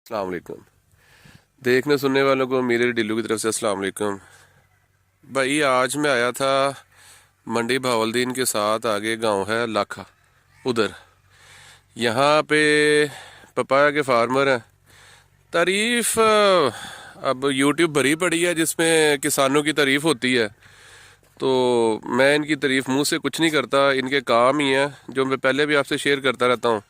अस्सलाम वालेकुम। देखने सुनने वालों को मेरे डिल्लू की तरफ से अस्सलाम वालेकुम। भाई आज मैं आया था मंडी बहावलदीन के साथ, आगे गांव है लाखा, उधर यहाँ पे पपाया के फार्मर हैं। तारीफ अब यूट्यूब भरी पड़ी है जिसमें किसानों की तारीफ होती है, तो मैं इनकी तारीफ मुंह से कुछ नहीं करता, इनके काम ही है जो मैं पहले भी आपसे शेयर करता रहता हूँ।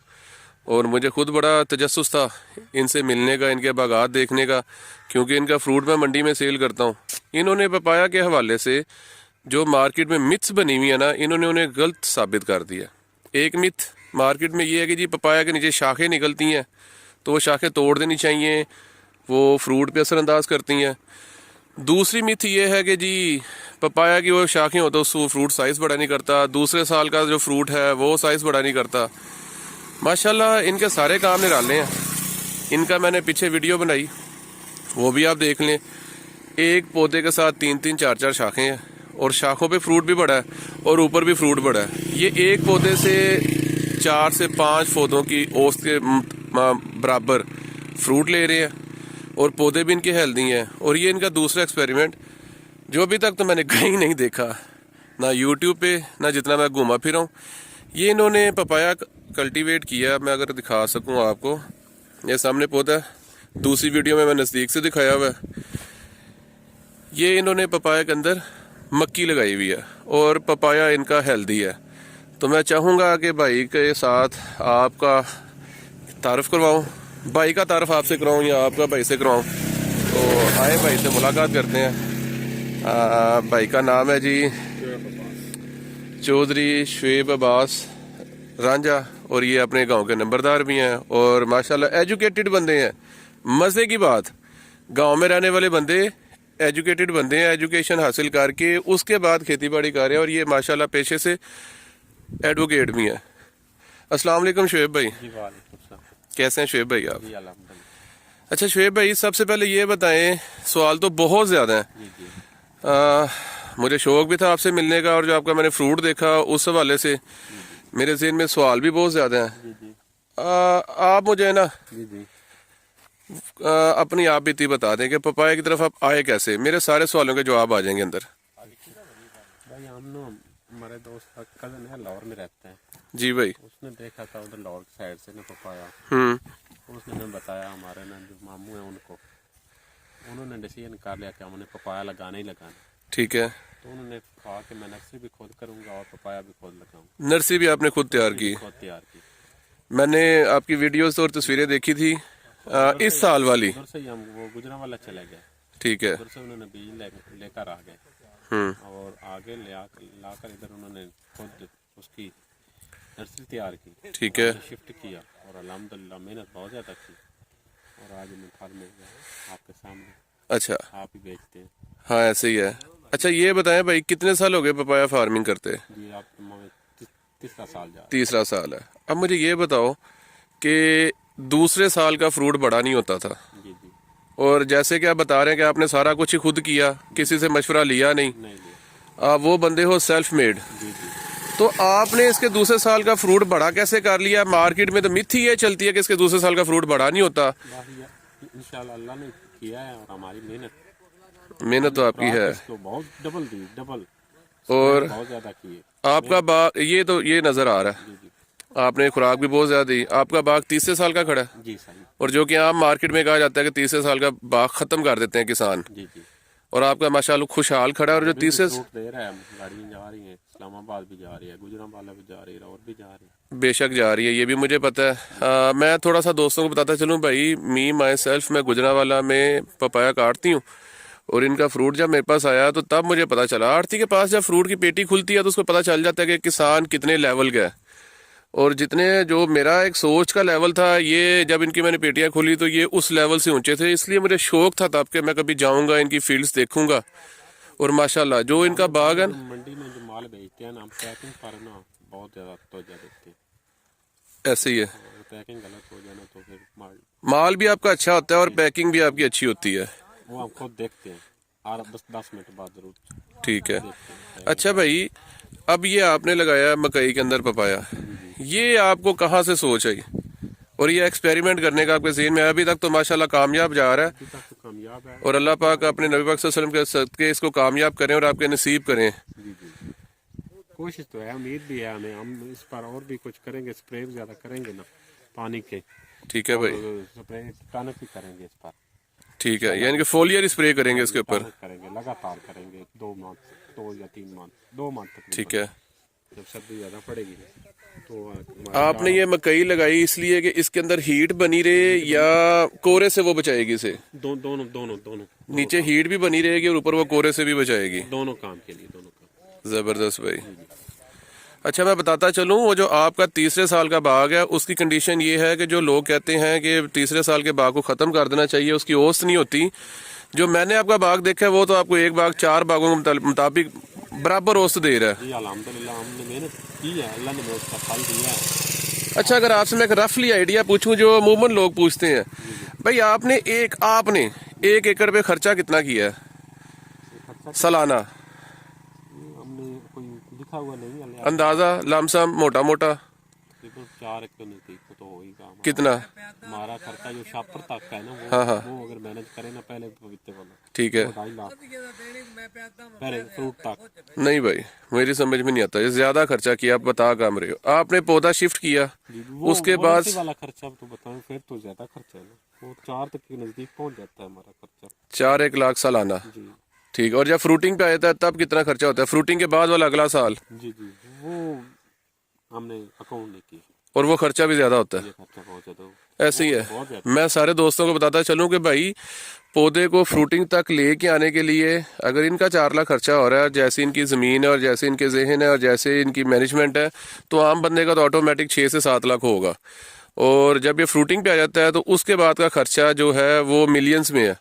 और मुझे खुद बड़ा तजस्सुस था इनसे मिलने का, इनके बागात देखने का, क्योंकि इनका फ्रूट मैं मंडी में सेल करता हूँ। इन्होंने पपाया के हवाले से जो मार्केट में मिथ्स बनी हुई है ना, इन्होंने उन्हें गलत साबित कर दिया। एक मिथ मार्केट में ये है कि जी पपाया के नीचे शाखें निकलती हैं तो वो शाखें तोड़ देनी चाहिए, वो फ्रूट पे असरअंदाज करती हैं। दूसरी मिथ ये है कि जी पपाया की वो शाखें हो तो उसको फ्रूट साइज़ बड़ा नहीं करता, दूसरे साल का जो फ्रूट है वो साइज़ बड़ा नहीं करता। माशाल्लाह इनके सारे काम निराले हैं। इनका मैंने पीछे वीडियो बनाई, वो भी आप देख लें। एक पौधे के साथ 3-3 4-4 शाखें हैं और शाखों पे फ्रूट भी बड़ा है और ऊपर भी फ्रूट बड़ा है। ये एक पौधे से 4 से 5 पौधों की औसत के बराबर फ्रूट ले रहे हैं और पौधे भी इनके हेल्दी हैं। और ये इनका दूसरा एक्सपेरिमेंट जो अभी तक तो मैंने कहीं नहीं देखा, ना यूट्यूब पे ना जितना मैं घूमा फिरा हूँ। ये इन्होंने पपाया कल्टीवेट किया, मैं अगर दिखा सकूँ आपको, ये सामने पौधा है, दूसरी वीडियो में मैं नज़दीक से दिखाया हुआ है। ये इन्होंने पपाया के अंदर मक्की लगाई हुई है और पपाया इनका हेल्दी है। तो मैं चाहूँगा कि भाई के साथ आपका तारफ़ करवाऊँ, भाई का तारफ़ आपसे कराऊँ या आपका भाई से कराऊँ। तो आए भाई से मुलाकात करते हैं। भाई का नाम है जी चौधरी शुएब अब्बास रांझा, और ये अपने गांव के नंबरदार भी हैं और माशाल्लाह एजुकेटेड बंदे हैं। मज़े की बात, गांव में रहने वाले बंदे एजुकेटेड बंदे हैं, एजुकेशन हासिल करके उसके बाद खेती बाड़ी कर रहे हैं और ये माशाल्लाह पेशे से एडवोकेट भी हैं। अस्सलाम वालेकुम शुएब भाई। जी वालेकुम सलाम। कैसे हैं शुएब भाई आप? जी अल्हम्दुलिल्लाह। अच्छा शुएब भाई, सबसे पहले ये बताएं, सवाल तो बहुत ज़्यादा हैं। जी जी मुझे शौक भी था आपसे मिलने का और जो आपका मैंने फ्रूट देखा उस हवाले से मेरे ज़हन में सवाल भी बहुत ज़्यादा हैं। जी जी आप मुझे ना जी जी अपनी आप बीती बता दें कि पपाया की तरफ आप आए कैसे, मेरे सारे सवालों के जवाब आ जाएंगे अंदर। भाई हम ना, हमारे दोस्त का कज़न है, लाहौर में रहता है। जी भाई। उसने देखा था उधर लाहौर की साइड से ना पपाया। उसने हमें बताया, हमारे ना जो मामू हैं उनको, उन्होंने डिसीजन कर लिया कि हमने पपाया लगाना ही लगाना। ठीक है। तो उन्होंने कहा कि मैं नर्सरी भी खुद करूँगा और पपाया भी खुद लगाऊंगा। नर्सरी भी आपने खुद तैयार नर्सरी भी की? खुद तैयार की। मैंने आपकी वीडियोस और तस्वीरें देखी थी इस साल वाली। उधर से ही हम वो गुजरांवाला चले गए। ठीक है। उधर से उन्होंने बीज लेकर आ गए और आगे लाकर इधर उन्होंने खुद उसकी नर्सरी तैयार की। ठीक है। शिफ्ट किया और अल्हम्दुलिल्लाह मेहनत बहुत ज़्यादा की और आज मैं फल में आपके सामने अच्छा। आप ही बेचते हैं। हाँ ऐसे ही है। अच्छा ये बताएं भाई, कितने साल हो गए पपाया फार्मिंग करते? जी आप तीसरा साल जा रहे तीसरा साल है। अब मुझे ये बताओ कि दूसरे साल का फ्रूट बड़ा नहीं होता था, हैं। जी जी और जैसे कि आप बता रहे हैं कि आपने सारा कुछ ही खुद किया, किसी से मशवरा लिया नहीं, नहीं लिया। आप वो बंदे हो सेल्फ मेड, जी जी तो आपने इसके दूसरे साल का फ्रूट बड़ा कैसे कर लिया? मार्केट में तो मिथ ही ये चलती है कि इसके दूसरे साल का फ्रूट बड़ा नहीं होता। इंशाल्लाह अल्लाह ने किया है और हमारी मेहनत तो आपकी है इसको बहुत डबल दी, डबल और बहुत ज़्यादा की है। आपका बाग ये तो ये नजर आ रहा है, जी जी आपने खुराक भी बहुत ज्यादा दी। आपका बाग तीसरे साल का खड़ा है, जी सही। और जो कि आम मार्केट में कहा जाता है कि तीसरे साल का बाग खत्म कर देते हैं किसान, जी जी और आपका माशाल्लाह खुशहाल खड़ा है। और जो अभी भी तीसरे फ्रूट दे रहा है, गाड़ियाँ जा रही हैं, इस्लामाबाद भी जा रही है, गुजरांवाला भी जा रही है और भी जा रही है। बेशक जा रही है, ये भी मुझे पता है। मैं थोड़ा सा दोस्तों को बताता चलूँ भाई, मी माई सेल्फ, मैं गुजरांवाला में पपाया काटती हूँ और इनका फ्रूट जब मेरे पास आया तो तब मुझे पता चला। आड़ती के पास जब फ्रूट की पेटी खुलती है तो उसको पता चल जाता है कि किसान कितने लेवल का है। और जितने जो मेरा एक सोच का लेवल था, ये जब इनकी मैंने पेटियां खोली तो ये उस लेवल से ऊंचे थे, इसलिए मुझे शौक था तब कि मैं कभी जाऊंगा इनकी फील्ड्स देखूंगा। और माशाल्लाह जो इनका बाग है ना, मंडी में जो माल बेचते हैं ना, हम पैकिंग पर ना बहुत ज़्यादा तवज्जो देते हैं। ऐसे ही है। अगर पैकिंग गलत हो जाए ना तो फिर माल भी आपका अच्छा होता है और पैकिंग भी आपकी अच्छी होती है। वो हम खुद देखते हैं और बस 10 मिनट बाद जरूर ठीक है। देखते हैं। अच्छा भाई, अब ये आपने लगाया मकई के अंदर पपाया, जी जी ये आपको कहाँ से सोच आई? और ये एक्सपेरिमेंट करने का आपके ज़हन में है? अभी तक तो माशाल्लाह कामयाब जा रहा है, अभी तक तो कामयाब है। और अल्लाह पाक अपने नबी पाक सल्लल्लाहु अलैहि वसल्लम के सदके इसको कामयाब करें और आपके नसीब करें। जी जी, कोशिश तो है, उम्मीद भी है हमें। हम इस पर और भी कुछ करेंगे, स्प्रे भी ज़्यादा करेंगे ना पानी के, ठीक है और भाई, स्प्रे टॉनिक भी करेंगे इस पर। ठीक है, यानी कि फोलियर स्प्रे करेंगे इसके ऊपर। टॉनिक करेंगे, लगातार करेंगे 2 या 3 मंथ, 2 मंथ ठीक तकरीबन। है। जब सर्दी ज़्यादा पड़ेगी तो आपने ये मकई लगाई इसलिए कि इसके अंदर हीट बनी रहे या कोरे से वो बचाएगी इसे? दोनों दोनों दोनों नीचे हीट भी बनी रहेगी और ऊपर वो कोरे से भी बचाएगी। दोनों काम के लिए, दोनों काम। जबरदस्त भाई। अच्छा, मैं बताता चलूं, वो जो आपका तीसरे साल का बाग है उसकी कंडीशन ये है कि जो लोग कहते हैं कि तीसरे साल के बाग को ख़त्म कर देना चाहिए, उसकी औसत नहीं होती। जो मैंने आपका बाग देखा है वो तो आपको एक बाग 4 बागों के मुताबिक बराबर औसत दे रहा है। जी अल्हम्दुलिल्लाह, हमने मेहनत की है, अल्लाह ने हमें उसका फल दिया है। अच्छा, अगर आपसे मैं एक रफली आइडिया पूछूं जो अमूमन लोग पूछते हैं, भाई आपने एक एकड़ पे खर्चा कितना किया है खर्चा सालाना? हमने कोई लिखा हुआ नहीं है, अंदाजा, लमसम, मोटा मोटा तकरीबन 4 के नज़दीक तो होगा हमारा। कितना? हमारा खर्चा जो शापर तक है ना, हाँ हाँ, वो अगर मैनेज करें ना पहले पपीते वाला, ठीक है। तो 2.5 लाख पहले फ्रूट तक। नहीं भाई, मेरी समझ में नहीं आता, ये ज्यादा खर्चा किया, आप बता काम रहे हो। आपने पौधा शिफ्ट किया, जी, वो उसके वो बाद ऐसे वाला खर्चा तो बताएं, फिर तो ज्यादा खर्चा है ना, वो 4 तक के नजदीक पहुंच जाता है हमारा खर्चा। 1 लाख सालाना, जी ठीक। और जब फ्रूटिंग पे आता है तब कितना खर्चा होता है? फ्रूटिंग के बाद वाला अगला साल? जी जी, वो हमने अकाउंट नहीं की, और वो खर्चा भी ज्यादा होता है। ये खर्चा बहुत ज्यादा, ऐसे ही बहुत है। ज्यादा। मैं सारे दोस्तों को बताता चलूं कि भाई पौधे को फ्रूटिंग तक लेके आने के लिए अगर इनका 4 लाख खर्चा हो रहा है, जैसी इनकी ज़मीन है और जैसे इनके जहन है और जैसे इनकी मैनेजमेंट है, तो आम बंदे का तो ऑटोमेटिक 6 से 7 लाख होगा। और जब ये फ्रूटिंग पे आ जाता है तो उसके बाद का खर्चा जो है वो मिलियंस में है।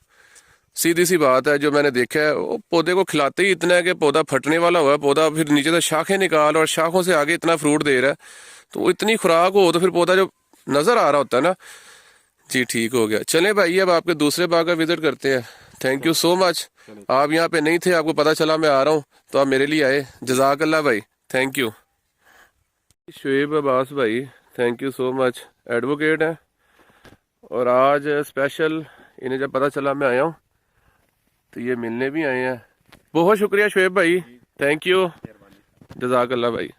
सीधी सी बात है, जो मैंने देखा है, वो पौधे को खिलाते ही इतना है कि पौधा फटने वाला हुआ है, पौधा फिर नीचे से शाखें निकाल और शाखों से आगे इतना फ्रूट दे रहा है, तो वो इतनी खुराक हो तो फिर पौधा जो नजर आ रहा होता है ना। जी ठीक हो गया। चलें भाई, अब आपके दूसरे बाग का विजिट करते हैं। Thank you so much. आप यहाँ पे नहीं थे, आपको पता चला मैं आ रहा हूँ तो आप मेरे लिए आए। जजाकल्ला भाई, थैंक यू। शुएब अब्बास भाई, thank you so much, advocate हैं, और आज स्पेशल इन्हें जब पता चला मैं आया हूँ तो ये मिलने भी आए हैं। बहुत शुक्रिया शुएब भाई, थैंक यू, जजाकल्ला भाई।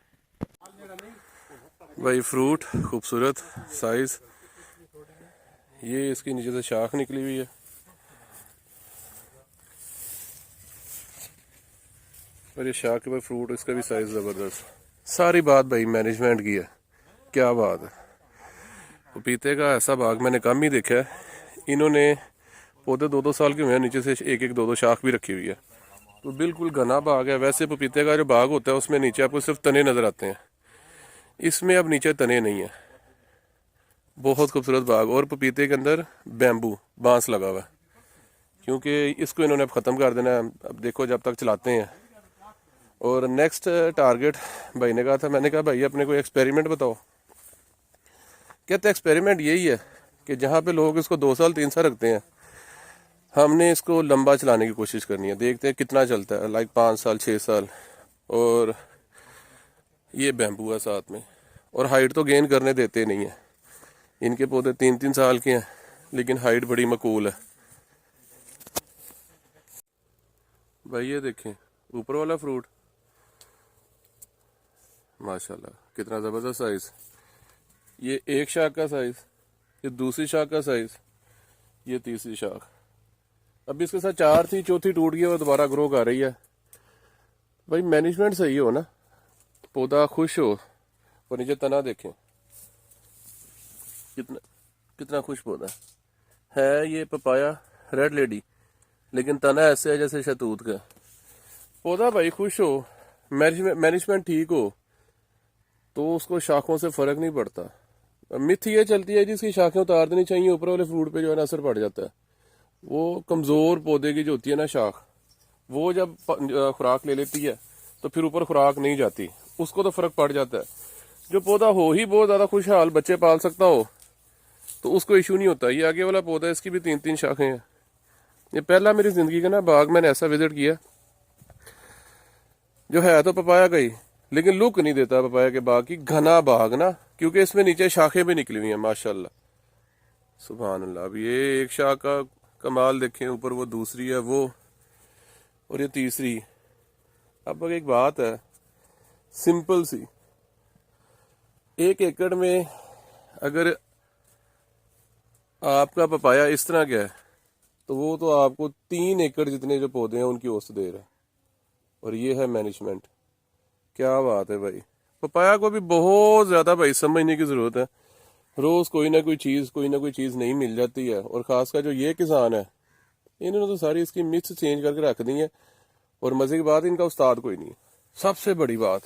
भाई फ्रूट खूबसूरत साइज, ये इसकी नीचे से शाख निकली हुई है, और ये शाख के बाद फ्रूट, इसका भी साइज ज़बरदस्त। सारी बात भाई मैनेजमेंट की है, क्या बात है। पपीते का ऐसा बाग मैंने कम ही देखा है। इन्होंने पौधे 2-2 साल के हुए हैं, नीचे से 1-1, 2-2 शाख भी रखी हुई है, तो बिल्कुल घना बाग है। वैसे पपीते का जो बाग होता है उसमें नीचे आपको सिर्फ तने नज़र आते हैं, इसमें अब नीचे तने नहीं है। बहुत खूबसूरत बाग, और पपीते के अंदर बैम्बू बांस लगा हुआ है, क्योंकि इसको इन्होंने अब ख़त्म कर देना है। अब देखो जब तक चलाते हैं। और नेक्स्ट टारगेट भाई ने कहा था, मैंने कहा भाई अपने कोई एक्सपेरिमेंट बताओ। कहते एक्सपेरिमेंट यही है कि जहाँ पे लोग इसको 2 साल 3 साल रखते हैं, हमने इसको लंबा चलाने की कोशिश करनी है, देखते हैं कितना चलता है, लाइक 5 साल 6 साल। और ये बैम्बू है साथ में, और हाइट तो गेन करने देते नहीं है। इनके पौधे 3-3 साल के हैं लेकिन हाइट बड़ी मकूल है। भाई ये देखें ऊपर वाला फ्रूट, माशाल्लाह कितना ज़बरदस्त साइज। ये एक शाख का साइज, ये दूसरी शाख का साइज, ये तीसरी शाख। अभी इसके साथ 4 थी, चौथी टूट गई और दोबारा ग्रो कर रही है। भाई मैनेजमेंट सही हो ना, पौधा खुश हो। और नीचे तना देखें कितना कितना खुश पौधा है। ये पपाया रेड लेडी, लेकिन तना ऐसे है जैसे शहतूत का। पौधा भाई खुश हो, मैनेजमेंट ठीक हो, तो उसको शाखों से फर्क नहीं पड़ता। मिथ ये चलती है जिसकी शाखें उतार देनी चाहिए, ऊपर वाले फ्रूट पे जो है ना असर पड़ जाता है। वो कमजोर पौधे की जो होती है ना शाख, वो जब खुराक ले लेती है तो फिर ऊपर खुराक नहीं जाती, उसको तो फर्क पड़ जाता है। जो पौधा हो ही बहुत ज्यादा खुशहाल, बच्चे पाल सकता हो, तो उसको इशू नहीं होता। ये आगे वाला पौधा, इसकी भी 3-3 शाखें हैं। ये पहला मेरी जिंदगी का ना बाग मैंने ऐसा विजिट किया जो है तो पपाया का ही, लेकिन लुक नहीं देता पपाया के बाग की, घना बाग ना, क्योंकि इसमें नीचे शाखें भी निकली हुई हैं माशाल्लाह। सुभान अल्लाह। अब ये एक शाख का कमाल देखें, ऊपर वो दूसरी है वो, और ये तीसरी। अब एक बात है सिंपल सी, 1 एकड़ में अगर आपका पपाया इस तरह का है तो वो तो आपको 3 एकड़ जितने जो पौधे हैं उनकी औसत दे रहा है। और ये है मैनेजमेंट। क्या बात है भाई। पपाया को भी बहुत ज्यादा भाई समझने की जरूरत है। रोज कोई ना कोई चीज नहीं मिल जाती है। और खासकर जो ये किसान है, इन्होंने तो सारी इसकी मिथ्स चेंज करके रख दी है। और मजे की बात, इनका उस्ताद कोई नहीं है। सबसे बड़ी बात,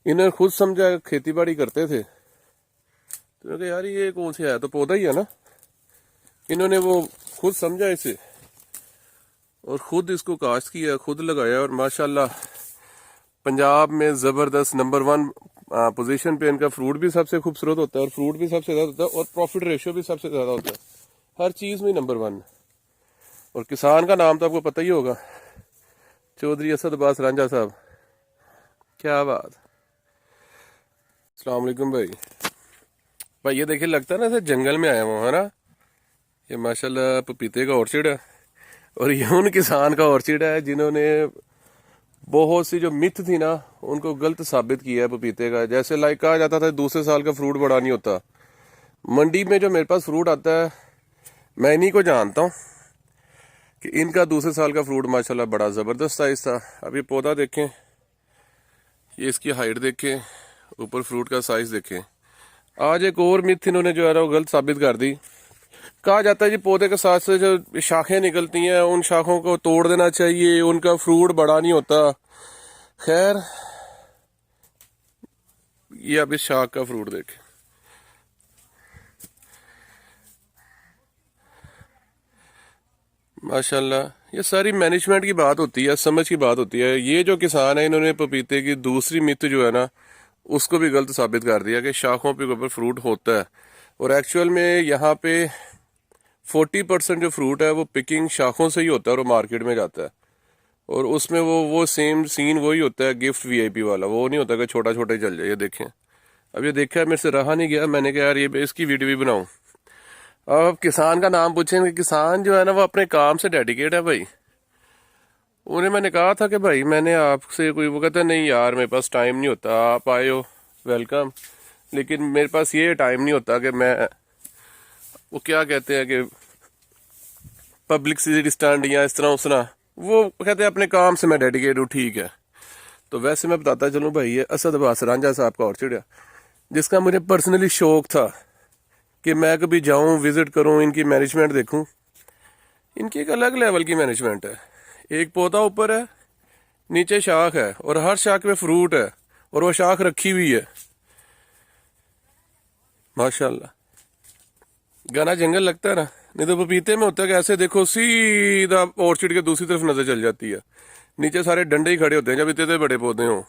इन्होंने खुद समझा, खेती बाड़ी करते थे तो कहा यार ये कौन सी है, तो पौधा ही है ना। इन्होंने वो खुद समझा इसे और खुद इसको काश्त किया, खुद लगाया, और माशाल्लाह पंजाब में जबरदस्त नंबर 1 पोजीशन पे। इनका फ्रूट भी सबसे खूबसूरत होता है और फ्रूट भी सबसे ज्यादा होता है और प्रॉफिट रेशियो भी सबसे ज्यादा होता है। हर चीज में नंबर 1। और किसान का नाम तो आपको पता ही होगा, चौधरी असद अब्बास रांझा साहब। क्या बात। अस्सलाम वालेकुम भाई। भाई ये देखिए, लगता है ना ऐसे जंगल में आया हुआ है ना। ये माशाल्लाह पपीते का ऑर्चिड है और ये उन किसान का ऑर्चिड है जिन्होंने बहुत सी जो मिथ थी ना उनको गलत साबित किया है पपीते का। जैसे लाइक कहा जाता था दूसरे साल का फ्रूट बड़ा नहीं होता। मंडी में जो मेरे पास फ्रूट आता है, मैं इन्हीं को जानता हूँ कि इनका दूसरे साल का फ्रूट माशाल्लाह बड़ा ज़बरदस्त साइज था। अब ये पौधा देखें, ये इसकी हाइट देखें, ऊपर फ्रूट का साइज देखें। आज एक और मिथ इन्होंने जो है ना वो गलत साबित कर दी। कहा जाता है जी पौधे के साथ से जो शाखें निकलती हैं उन शाखों को तोड़ देना चाहिए, उनका फ्रूट बड़ा नहीं होता। खैर, ये अब इस शाख का फ्रूट देखें। माशाल्लाह, ये सारी मैनेजमेंट की बात होती है, समझ की बात होती है। ये जो किसान है इन्होंने पपीते की दूसरी मिथ जो है ना उसको भी गलत साबित कर दिया कि शाखों पे ऊपर फ्रूट होता है। और एक्चुअल में यहाँ पे 40% जो फ्रूट है वो पिकिंग शाखों से ही होता है और वो मार्केट में जाता है। और उसमें वो सेम सीन वही होता है गिफ्ट वीआईपी वाला। वो नहीं होता कि छोटा छोटा ही चल जाए। ये देखें, अब ये देखा मेरे से रहा नहीं गया, मैंने कहा यार ये इसकी वीडियो भी बनाऊं। अब किसान का नाम पूछेंगे, किसान जो है ना वो अपने काम से डेडिकेट है भाई। उन्हें मैंने कहा था कि भाई मैंने आपसे कोई, वो कहता नहीं यार मेरे पास टाइम नहीं होता, आप आए हो वेलकम, लेकिन मेरे पास ये टाइम नहीं होता कि मैं, वो क्या कहते हैं कि पब्लिक स्टैंड या इस तरह उस तरह, वो कहते हैं अपने काम से मैं डेडिकेट हूँ। ठीक है, तो वैसे मैं बताता चलूँ भाई, ये असद अब्बास रांझा साहब का ऑर्चिड है जिसका मुझे पर्सनली शौक था कि मैं कभी जाऊं, विजिट करूं, इनकी मैनेजमेंट देखूं। इनकी एक अलग लेवल की मैनेजमेंट है। एक पौधा ऊपर है, नीचे शाख है और हर शाख में फ्रूट है और वो शाख रखी हुई है। माशाल्लाह, घना जंगल लगता है ना। नहीं तो पपीते में होता है कि ऐसे देखो सीधा ऑर्चिड के दूसरी तरफ नजर चल जाती है, नीचे सारे डंडे ही खड़े होते हैं जब इतने बड़े पौधे हों।